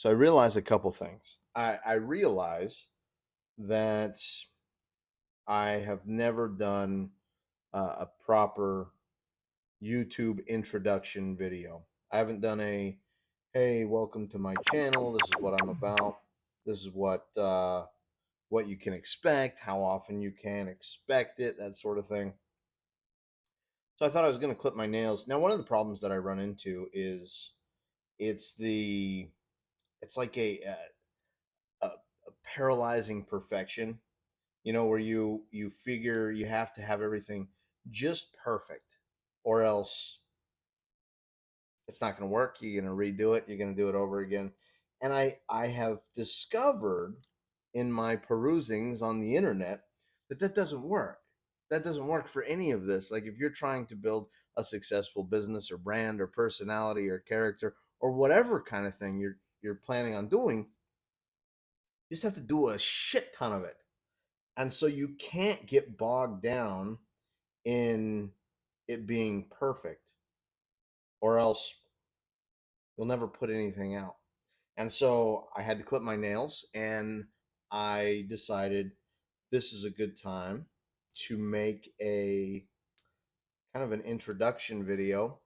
So I realize a couple things. I realize that I have never done a proper YouTube introduction video. I haven't done a, hey, welcome to my channel. This is what I'm about. This is what you can expect, how often you can expect it, that sort of thing. So I thought I was going to clip my nails. Now, one of the problems that I run into is it's the it's like a paralyzing perfection, where you figure you have to have everything just perfect, or else it's not going to work. You're going to redo it. You're going to do it over again. And I have discovered in my perusings on the internet that doesn't work. That doesn't work for any of this. Like if you're trying to build a successful business or brand or personality or character or whatever kind of thing you're planning on doing, you just have to do a shit ton of it. And so you can't get bogged down in it being perfect, or else you'll never put anything out. And so I had to clip my nails, and I decided this is a good time to make a kind of an introduction video,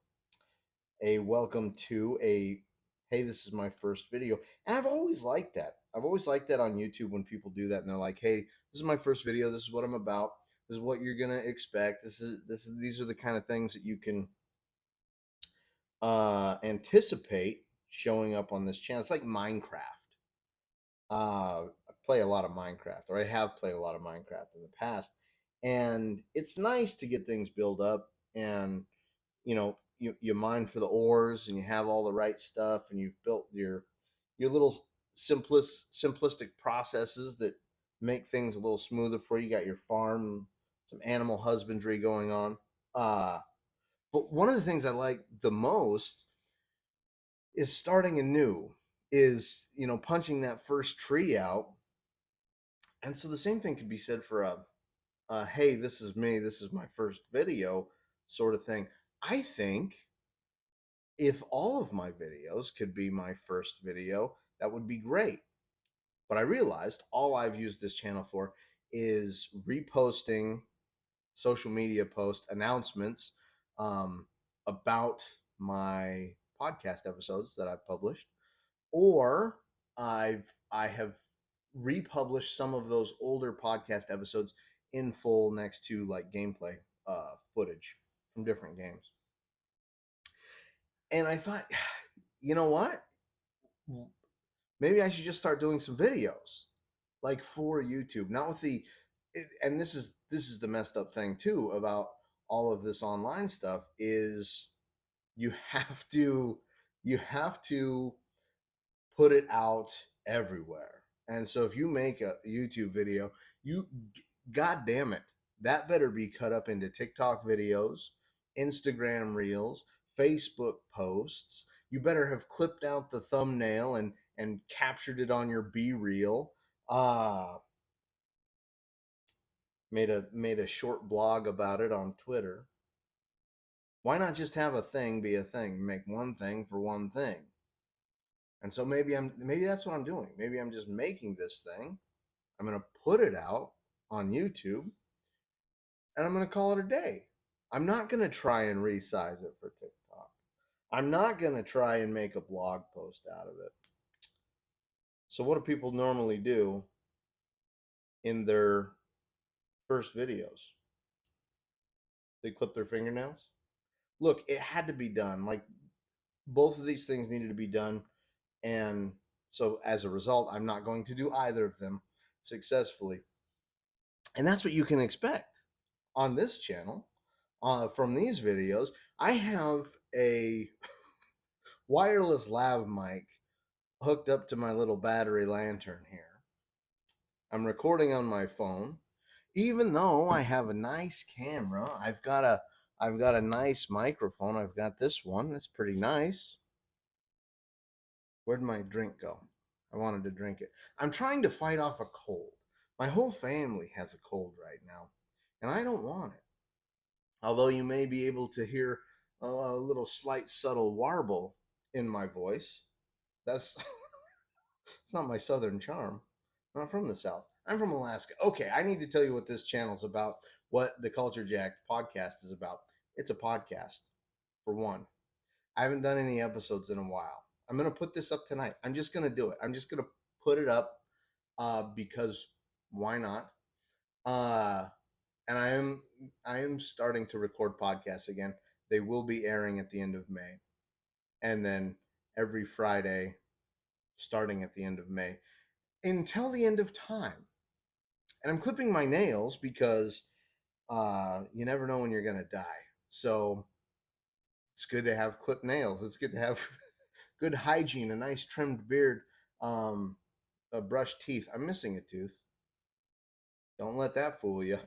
a welcome to a, hey, this is my first video. And I've always liked that. I've always liked that on YouTube when people do that and they're like, hey, this is my first video. This is what I'm about. This is what you're going to expect. These are the kind of things that you can anticipate showing up on this channel. It's like Minecraft. I play a lot of Minecraft, or I have played a lot of Minecraft in the past, and it's nice to get things built up, and you mine for the ores, and you have all the right stuff, and you've built your little simplistic processes that make things a little smoother for you. You got your farm, some animal husbandry going on. But one of the things I like the most is starting anew, is punching that first tree out. And so the same thing could be said for a hey, this is me, this is my first video sort of thing. I think if all of my videos could be my first video, that would be great. But I realized all I've used this channel for is reposting social media post announcements about my podcast episodes that I've published, or I have republished some of those older podcast episodes in full next to like gameplay footage from different games. And I thought, you know what? Maybe I should just start doing some videos like for YouTube, not with the and this is the messed up thing too about all of this online stuff is you have to you have to put it out everywhere. And so if you make a YouTube video, you god damn it, that better be cut up into TikTok videos, Instagram reels, Facebook posts. You better have clipped out the thumbnail and captured it on your B-reel. Uh made a short blog about it on Twitter. Why not just have a thing be a thing? Make one thing for one thing. And so maybe that's what I'm doing. Maybe I'm just making this thing. I'm going to put it out on YouTube and I'm going to call it a day. I'm not going to try and resize it for TikTok. I'm not going to try and make a blog post out of it. So what do people normally do in their first videos? They clip their fingernails? Look, it had to be done. Like both of these things needed to be done. And so as a result, I'm not going to do either of them successfully. And that's what you can expect on this channel from these videos. I have a wireless lav mic hooked up to my little battery lantern here. I'm recording on my phone. Even though I have a nice camera, I've got a nice microphone. I've got this one. It's pretty nice. Where'd my drink go? I wanted to drink it. I'm trying to fight off a cold. My whole family has a cold right now, and I don't want it. Although you may be able to hear a little slight subtle warble in my voice. That's It's not my southern charm. I'm not from the South. I'm from Alaska. Okay, I need to tell you what this channel's about, what the Culture Jack podcast is about. It's a podcast, for one. I haven't done any episodes in a while. I'm going to put this up tonight. I'm just going to do it. I'm just going to put it up because why not? And I am starting to record podcasts again. They will be airing at the end of May, and then every Friday starting at the end of May until the end of time. And I'm clipping my nails because you never know when you're going to die. So it's good to have clipped nails. It's good to have good hygiene, a nice trimmed beard, um, brushed teeth. I'm missing a tooth. Don't let that fool you.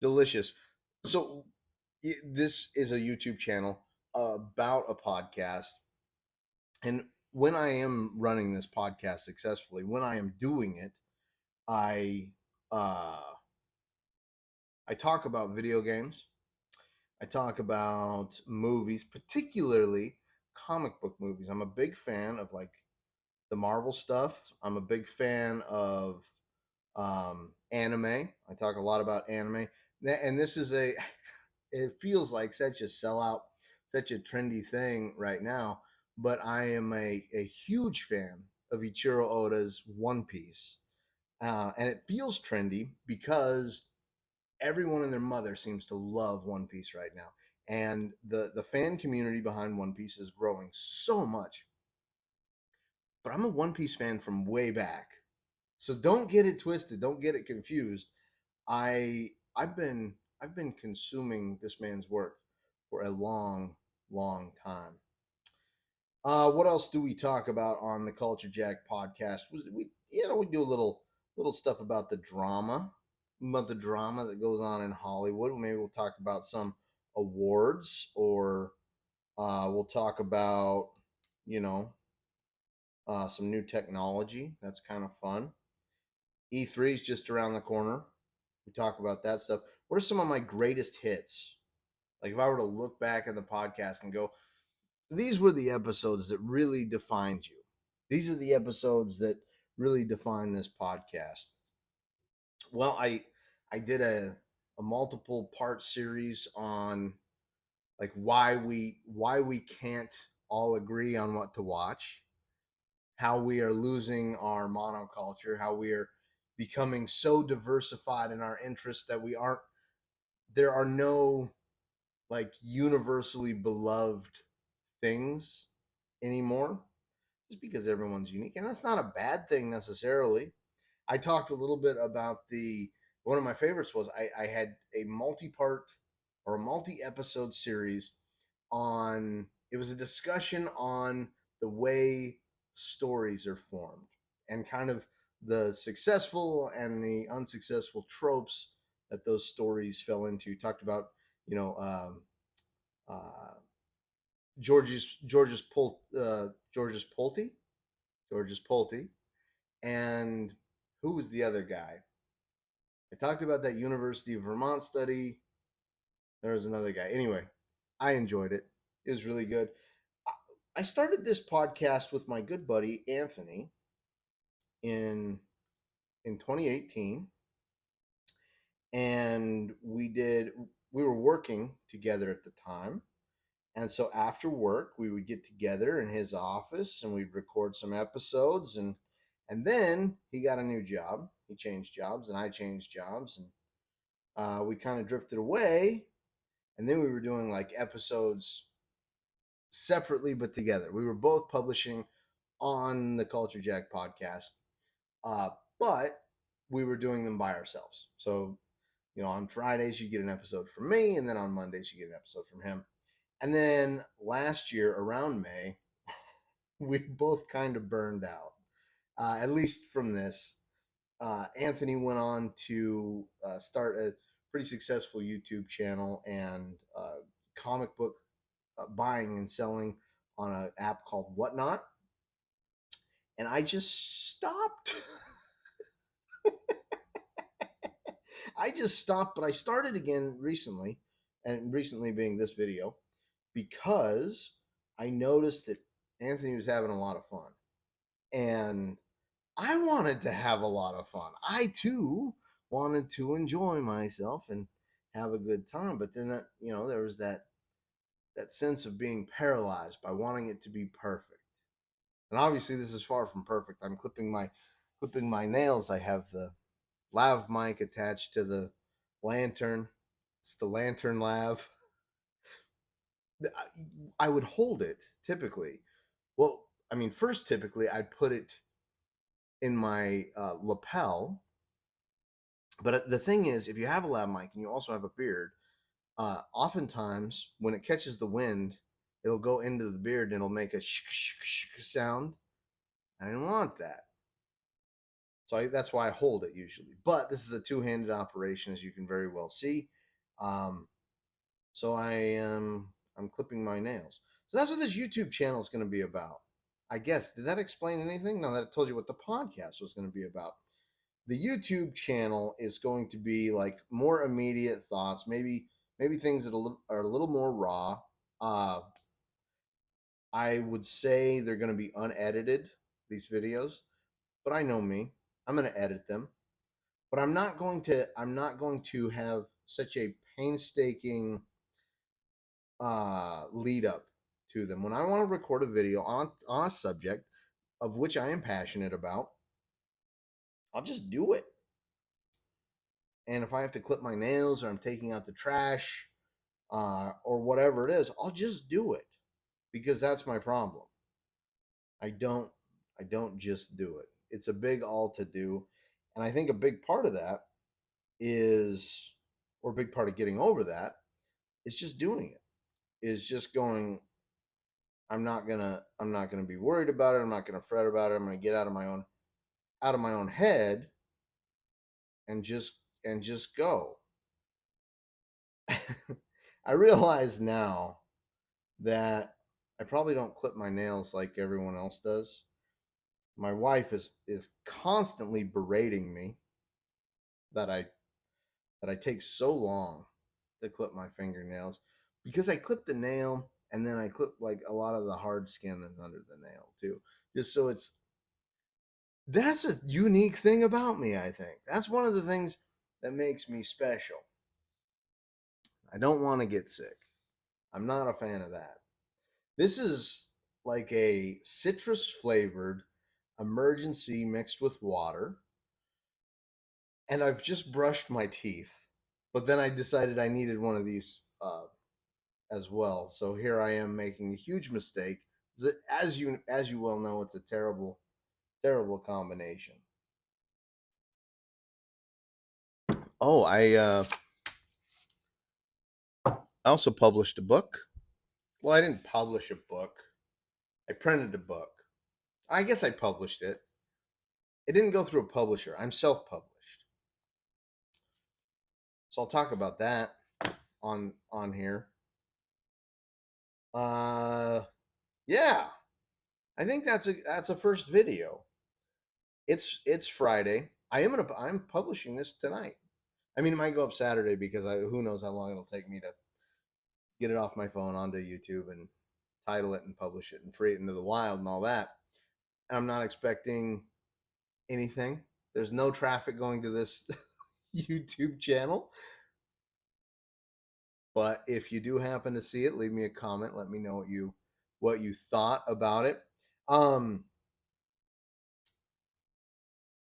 Delicious. So this is a YouTube channel about a podcast, and when I am running this podcast successfully, when I am doing it, I uh, I talk about video games. I talk about movies, particularly comic book movies. I'm a big fan of like the Marvel stuff. I'm a big fan of anime. I talk a lot about anime, and this is a. It feels like such a sellout, such a trendy thing right now. But I am a huge fan of Ichiro Oda's One Piece, and it feels trendy because everyone and their mother seems to love One Piece right now, and the fan community behind One Piece is growing so much. But I'm a One Piece fan from way back, so don't get it twisted, don't get it confused. I've been consuming this man's work for a long, long time. What else do we talk about on the Culture Jack podcast? We do a little stuff about the drama that goes on in Hollywood. Maybe we'll talk about some awards, or we'll talk about you know some new technology. That's kind of fun. E3 is just around the corner. We talk about that stuff. What are some of my greatest hits? Like if I were to look back at the podcast and go, these were the episodes that really defined you. These are the episodes that really define this podcast. Well, I did a multiple part series on like why we can't all agree on what to watch, how we are losing our monoculture, how we are becoming so diversified in our interests that we aren't there are no like universally beloved things anymore, just because everyone's unique. And that's not a bad thing necessarily. I talked a little bit about one of my favorites was I had a multi-part or a multi-episode series on it was a discussion on the way stories are formed and kind of the successful and the unsuccessful tropes that those stories fell into. Talked about you know uh, George's Pulte, and who was the other guy? I talked about that University of Vermont study. There was another guy. Anyway, I enjoyed it. It was really good. I started this podcast with my good buddy Anthony in 2018, and we were working together at the time. And so after work, we would get together in his office and we'd record some episodes, and then he got a new job. He changed jobs and I changed jobs, and we kind of drifted away. And then we were doing like episodes separately but together. We were both publishing on the Culture Jack podcast, uh, but we were doing them by ourselves. So on Fridays you get an episode from me, and then on Mondays you get an episode from him. And then last year around May, we both kind of burned out, at least from this. Anthony went on to start a pretty successful YouTube channel and comic book buying and selling on an app called Whatnot. And I just stopped. I just stopped, but I started again recently, and recently being this video. because I noticed that Anthony was having a lot of fun. And I wanted to have a lot of fun. I too wanted to enjoy myself and have a good time. But then there was that sense of being paralyzed by wanting it to be perfect. And obviously this is far from perfect. I'm clipping my nails. I have the lav mic attached to the lantern. It's the lantern lav. I would hold it typically. Well, I mean, first typically I'd put it in my lapel. But the thing is, if you have a lav mic and you also have a beard, oftentimes when it catches the wind, it'll go into the beard and it'll make a sound. I didn't want that. So that's why I hold it usually. But this is a two-handed operation, as you can very well see. Um, so I'm clipping my nails. So that's what this YouTube channel is going to be about. I guess. Did that explain anything? Now that I told you what the podcast was going to be about. The YouTube channel is going to be like more immediate thoughts, maybe things that are a little more raw. Uh, I would say they're going to be unedited, these videos, but I know me. I'm going to edit them, but I'm not going to have such a painstaking lead up to them. When I want to record a video on a subject of which I am passionate about, I'll just do it. And if I have to clip my nails or I'm taking out the trash or whatever it is, I'll just do it because that's my problem. I don't I don't just do it. It's a big all to do, and I think a big part of that is, or a big part of getting over that is just doing it. Is just going. I'm not gonna be worried about it. I'm not gonna fret about it. I'm gonna get out of my own head and just go. I realize now that I probably don't clip my nails like everyone else does. My wife is constantly berating me that I take so long to clip my fingernails because I clip the nail and then I clip like a lot of the hard skin that's under the nail too. Just so that's a unique thing about me, I think. That's one of the things that makes me special. I don't want to get sick. I'm not a fan of that. This is like a citrus flavored emergency mixed with water. And I've just brushed my teeth. But then I decided I needed one of these as well. So here I am making a huge mistake. As you well know, it's a terrible, terrible combination. Oh, I also published a book. Well, I didn't publish a book. I printed a book. I guess I published it. It didn't go through a publisher. I'm self-published. So I'll talk about that on here. Uh yeah. I think that's a first video. It's Friday. I'm publishing this tonight. I mean, it might go up Saturday because who knows how long it'll take me to get it off my phone onto YouTube and title it and publish it and free it into the wild and all that. I'm not expecting anything. There's no traffic going to this YouTube channel. But if you do happen to see it, leave me a comment. Let me know what you thought about it.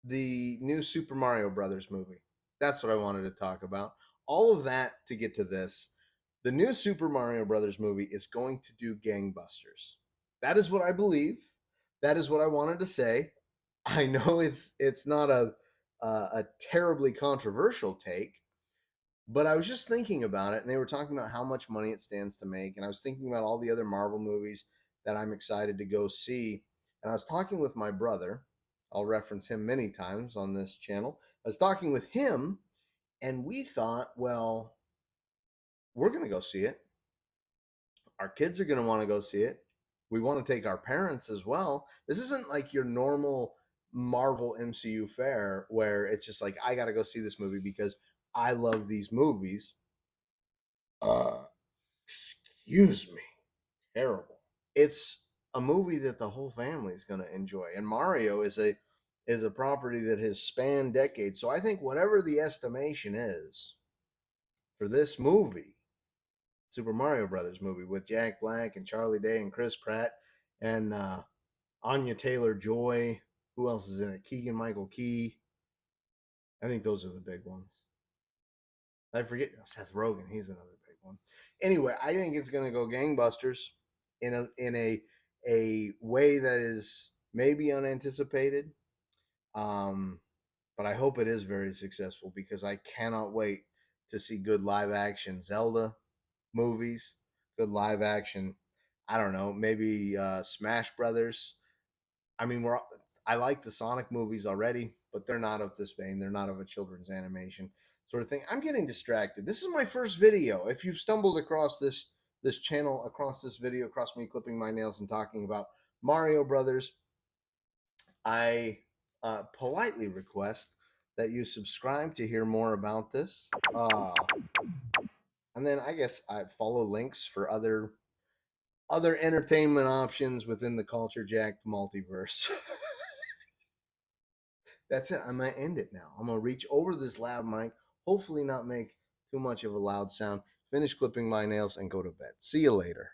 The new Super Mario Brothers movie. That's what I wanted to talk about. All of that to get to this. The new Super Mario Brothers movie is going to do gangbusters. That is what I believe. That is what I wanted to say. I know it's not a terribly controversial take, but I was just thinking about it, and they were talking about how much money it stands to make, and I was thinking about all the other Marvel movies that I'm excited to go see, and I was talking with my brother. I'll reference him many times on this channel. I was talking with him, and we thought, well, we're going to go see it. Our kids are going to want to go see it. We want to take our parents as well. This isn't like your normal Marvel MCU fare where it's just like, I got to go see this movie because I love these movies. Uh, excuse me. terrible. It's a movie that the whole family is going to enjoy, and Mario is a property that has spanned decades. So I think whatever the estimation is for this movie, Super Mario Brothers movie with Jack Black and Charlie Day and Chris Pratt and Anya Taylor Joy. Who else is in it? Keegan Michael Key. I think those are the big ones. I forget Seth Rogen. He's another big one. Anyway, I think it's going to go gangbusters in a way that is maybe unanticipated. Um, but I hope it is very successful because I cannot wait to see good live action Zelda movies, good live action. I don't know, maybe Smash Brothers. I mean, I like the Sonic movies already, but they're not of this vein. They're not of a children's animation sort of thing. I'm getting distracted. This is my first video. If you've stumbled across this channel, across this video, across me clipping my nails and talking about Mario Brothers, I politely request that you subscribe to hear more about this. And then I guess I follow links for other entertainment options within the Culture Jacked multiverse. That's it. I'm gonna end it now. I'm gonna reach over this lav mic, hopefully not make too much of a loud sound, finish clipping my nails, and go to bed. See you later.